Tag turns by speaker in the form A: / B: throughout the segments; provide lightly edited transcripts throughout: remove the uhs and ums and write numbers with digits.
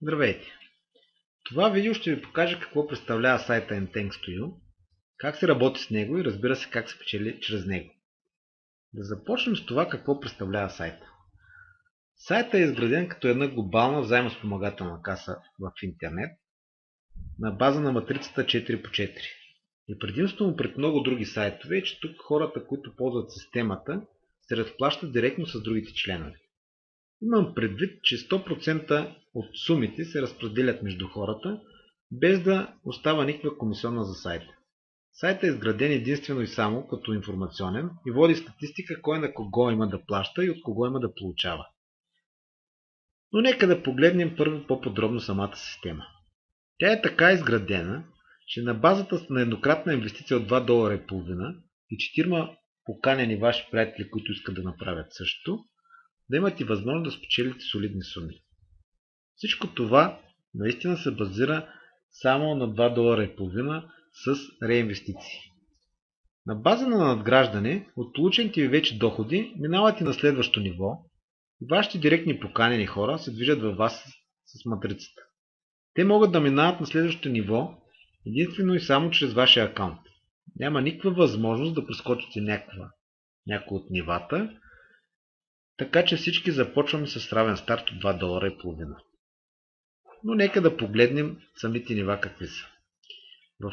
A: Здравейте! Това видео ще ви покаже какво представлява сайта N-Thanks2You, как се работи с него и разбира се как се печели чрез него. Да започнем с това какво представлява сайта. Сайтът е изграден като една глобална взаимоспомагателна каса в интернет на база на матрицата 4x4. И предимството му пред много други сайтове е, че тук хората, които ползват системата, се разплащат директно с другите членове. Имам предвид, че 100% от сумите се разпределят между хората, без да остава никаква комисионна за сайта. Сайтът е изграден единствено и само като информационен и води статистика кой на кого има да плаща и от кого има да получава. Но нека да погледнем първо по-подробно самата система. Тя е така изградена, че на базата на еднократна инвестиция от $2,50 и 4 поканени ваши приятели, които искат да направят същото, да имате възможност да спечелите солидни суми. Всичко това наистина се базира само на $2,50 с реинвестиции. На база на надграждане от получените ви вече доходи минавате на следващо ниво и вашите директни поканени хора се движат във вас с матрицата. Те могат да минават на следващото ниво единствено и само чрез вашия акаунт. Няма никаква възможност да прескочите някой от нивата, така че всички започваме с равен старт от $2,50. Но нека да погледнем самите нива какви са.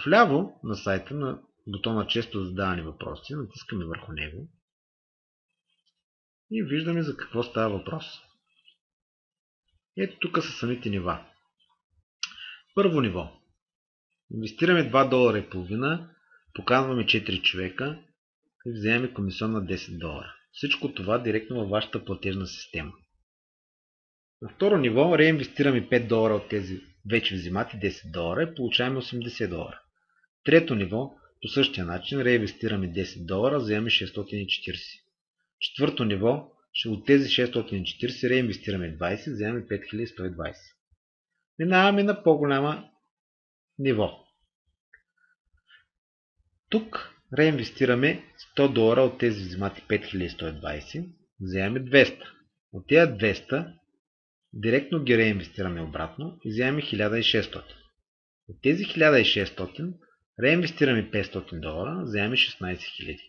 A: Вляво на сайта на бутона често задавани въпроси, натискаме върху него и виждаме за какво става въпрос. Ето тук са самите нива. Първо ниво. Инвестираме $2,50, поканваме 4 човека и вземаме комисион на $10. Всичко това директно във вашата платежна система. На второ ниво реинвестираме $5 от тези вече взимати $10 и получаваме $80. Трето ниво по същия начин реинвестираме $10, вземаме 640. Четвърто ниво от тези 640 реинвестираме 20, вземаме 5120. Минаваме на по-голяма ниво. Тук реинвестираме $100 от тези взимати 5120, вземаме 200. От тези 200 директно ги реинвестираме обратно и вземаме 1600. От тези 1600 реинвестираме $500, вземаме 16 000.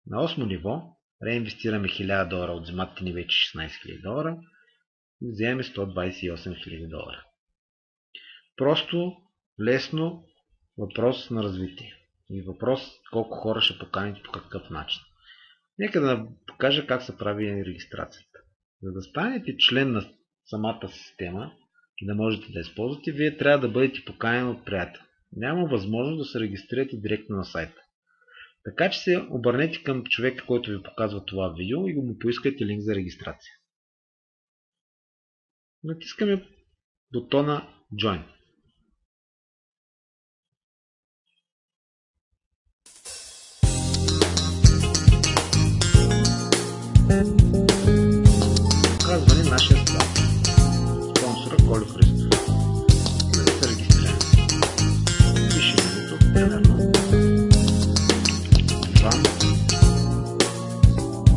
A: На 8 ниво реинвестираме $1000 от взиматите ни вече $16 000 и вземаме $128 000. Просто, лесно въпрос на развитие. И въпрос колко хора ще поканите по какъв начин. Нека да покажа как се прави регистрацията. За да станете член на самата система и да можете да използвате, вие трябва да бъдете поканени от приятел. Няма възможност да се регистрирате директно на сайта. Така че се обърнете към човека, който ви показва това видео и го му поискайте линк за регистрация. Натискаме бутона Join. Показване нашия склад. Спонсора Колю Христов. Да се регистрираме. Пишем името, примерно Иван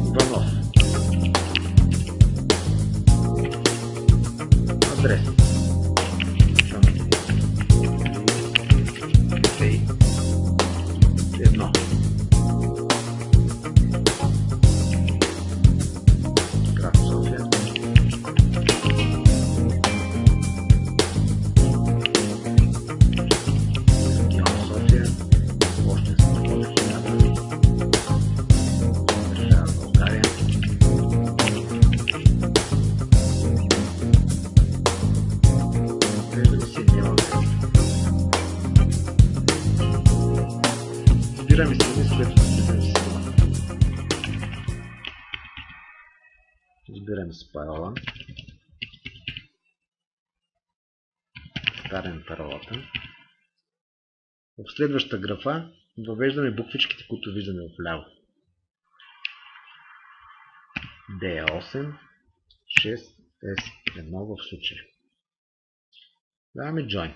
A: Иванов. Адрес. Едно. Град София. Регион София. Пощенски код 1000. Държава България. Виждаме си дела. Избираме си, с което влизаме в системата. Избираме си парола. Вкараме паролата. В следващата графа въвеждаме буквичките, които виждаме вляво. D8, 6, S1 в случая. Даваме Join.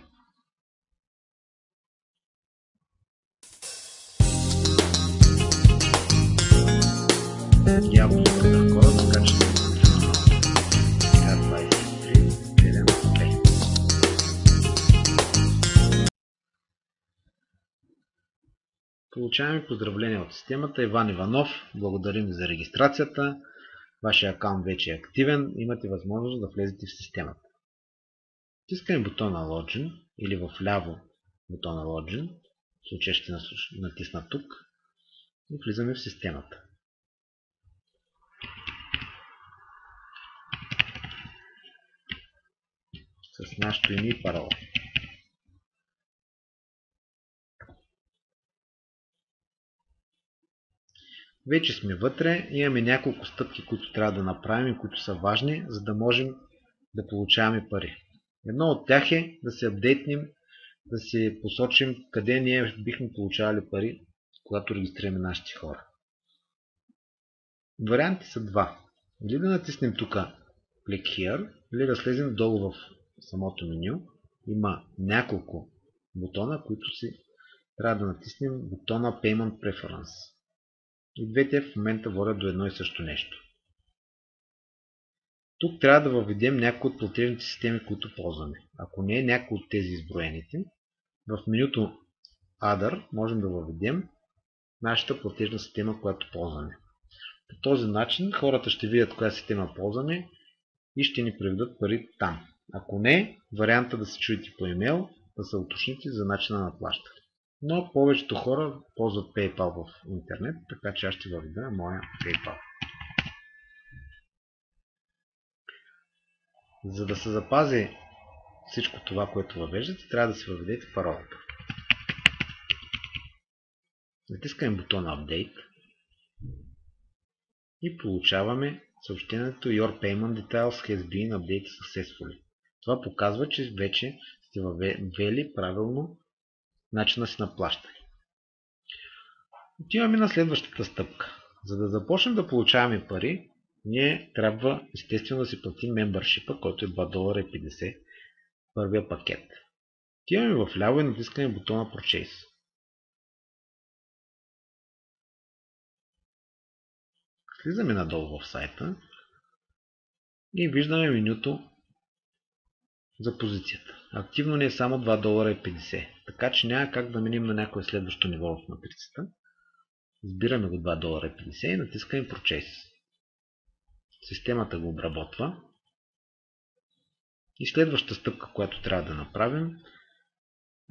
A: Явно такова, така че 23, 7, 5. Получаваме поздравления от системата. Иван Иванов, благодарим ви за регистрацията. Вашия акаунт вече е активен. Имате възможност да влезете в системата. Натискаме бутона Login или в ляво бутона Login. В случая ще натисна тук и влизаме в системата. С нашето име и парола. Вече сме вътре, имаме няколко стъпки, които трябва да направим и които са важни, за да можем да получаваме пари. Едно от тях е да се апдейтнем, да си посочим къде ние бихме получавали пари, когато регистрираме нашите хора. Варианти са два. Или да натиснем тук Click Here, или да слезем долу в самото меню. Има няколко бутона, които си трябва да натиснем бутона Payment Preference. И двете в момента водят до едно и също нещо. Тук трябва да въведем някои от платежните системи, които ползваме. Ако не е някой от тези изброените, в менюто Other можем да въведем нашата платежна система, която ползваме. По този начин хората ще видят коя система ползваме и ще ни преведат пари там. Ако не, варианта да се чуете по имейл, да се уточните за начина на плащане. Но повечето хора ползват PayPal в интернет, така че аз ще въведа моя PayPal. За да се запази всичко това, което въвеждате, трябва да си въведете паролата. Натискаме бутона Update и получаваме съобщението Your Payment Details has been updated successfully. Това показва, че вече сте въвели правилно начина си на плащане. Отиваме на следващата стъпка. За да започнем да получаваме пари, ние трябва естествено да си платим мембършипа, който е $2.50 първия пакет. Отиваме в ляво и натискаме бутона Purchase. Слизаме надолу в сайта и виждаме менюто за позицията. Активно ни е само $2.50, така че няма как да минем на някое следващо ниво в матрицата. Избираме го $2.50 и натискаме Purchase. Системата го обработва. И следващата стъпка, която трябва да направим,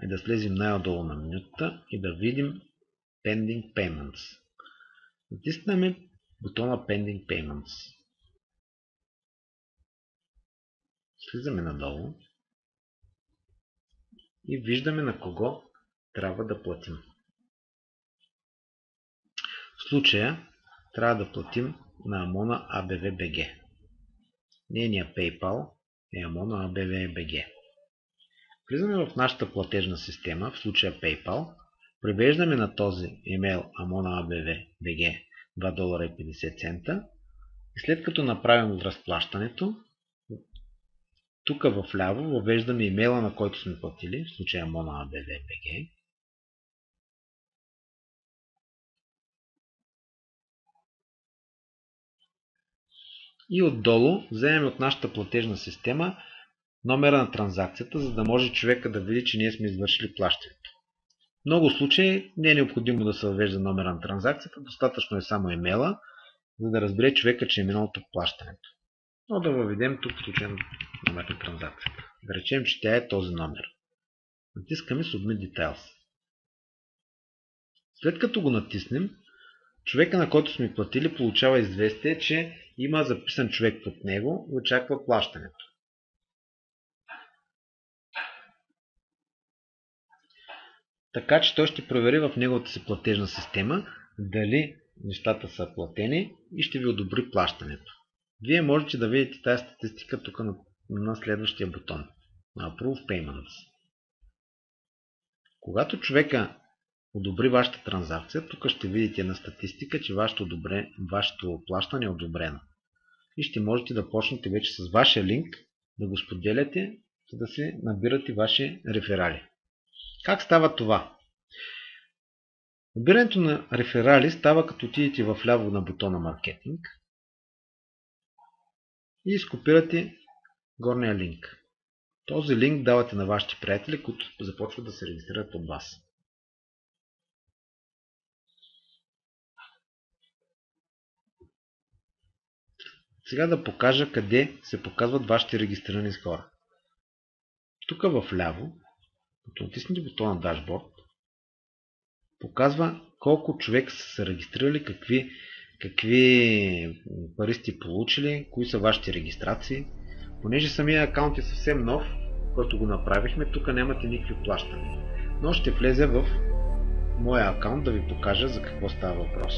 A: е да слезем най-отдолу на менюта и да видим Pending Payments. Натиснем бутона Pending Payments. Слизаме надолу и виждаме на кого трябва да платим. В случая трябва да платим на Amona ABV BG. Нейният PayPal е Amona ABV BG. Влизаме в нашата платежна система, в случая PayPal, превеждаме на този имейл Amona ABV BG $2.50 и след като направим разплащането, тук в ляво въвеждаме имейла, на който сме платили, в случая Amona ABV BG. И отдолу вземем от нашата платежна система номера на транзакцията, за да може човека да види, че ние сме извършили плащането. В много случаи не е необходимо да се въвежда номера на транзакцията, достатъчно е само имейла, за да разбере човека, че е минал тук плащането. Но да въведем тук случайно номер на транзакцията. Да речем, че тя е този номер. Натискаме Submit Details. След като го натиснем, човека, на който сме платили, получава известие, че има записан човек под него и очаква плащането. Така че той ще провери в неговата си платежна система дали нещата са платени и ще ви одобри плащането. Вие можете да видите тази статистика тук на следващия бутон на Approve Payments. Когато човека одобри вашата транзакция, тук ще видите на статистика, че вашето плащане е одобрено. И ще можете да почнете вече с вашия линк да го споделяте, за да си набирате ваши реферали. Как става това? Набирането на реферали става като отидете в ляво на бутона Маркетинг и изкопирате горния линк. Този линк давате на вашите приятели, които започват да се регистрират от вас. Сега да покажа къде се показват вашите регистрирани хора. Тук в ляво, като натиснете бутона Dashboard, показва колко човек са се регистрирали, какви пари сте получили, кои са вашите регистрации. Понеже самия акаунт е съвсем нов, който го направихме, тук нямате никакви плащания. Но ще влезе в моя акаунт да ви покажа за какво става въпрос.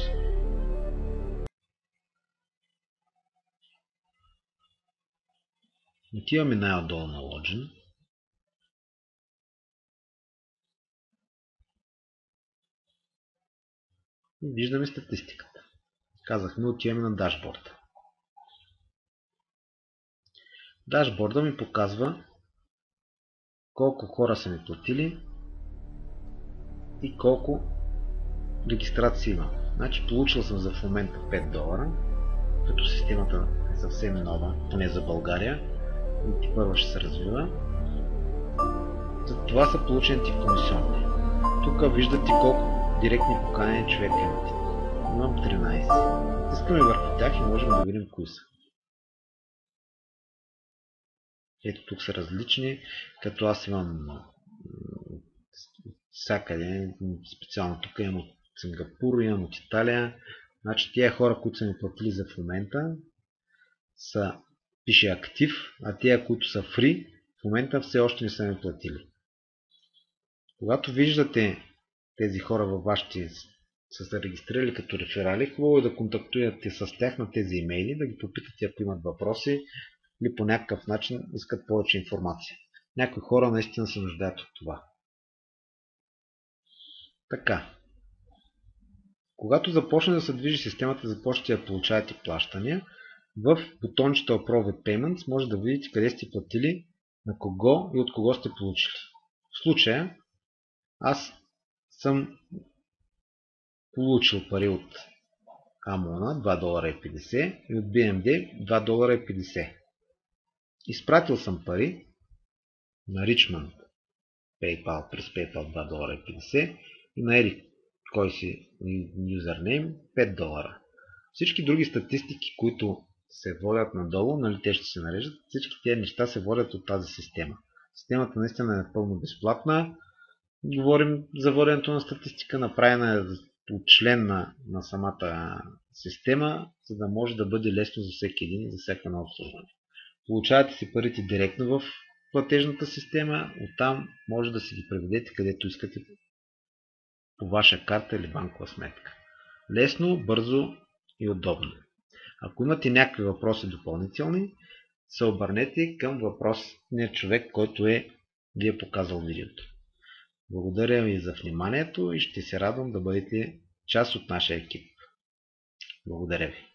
A: Отиваме най-отдолу на Login. И виждаме статистиката. Казахме, отиваме на дашборда. Дашборда ми показва колко хора са ми платили и колко регистрации имам. Значи получил съм за в момента $5, като системата е съвсем нова, поне за България, и първо ще се развива. За това са получените комисионни. Тук виждате колко директни поканени човека имате. Имам 13. Натискаме върху тях и можем да видим кои са. Ето тук са различни, като аз имам всякъде, специално тук имам от Сингапур, имам от Италия. Значи тия хора, които са ми платили за в момента, пише актив, а тия, които са фри, в момента все още не са ми платили. Когато виждате тези хора във вашите са се регистрирали като реферали, хубаво е да контактувате с тях на тези имейли, да ги попитате, ако имат въпроси или по някакъв начин искат повече информация. Някои хора наистина се нуждаят от това. Така. Когато започне да се движи системата, започнете да получавате плащания, в бутончето Approve Payments може да видите къде сте платили, на кого и от кого сте получили. В случая аз съм получил пари от Амона $2.50 и от BMD $2.50. Изпратил съм пари на Richmond PayPal през PayPal $2.50 и на Ерик, кой си юзернейм $5. Всички други статистики, които се водят надолу, нали те ще се нарежат, всички тези неща се водят от тази система. Системата наистина е напълно безплатна. Говорим за воденето на статистика, направена е от член на самата система, за да може да бъде лесно за всеки един и за всяка на обслужване. Получавате си парите директно в платежната система, оттам може да си ги преведете където искате по ваша карта или банкова сметка. Лесно, бързо и удобно. Ако имате някакви въпроси допълнителни, се обърнете към въпросния човек, който ви е показал видеото. Благодаря ви за вниманието и ще се радвам да бъдете част от нашия екип. Благодаря ви.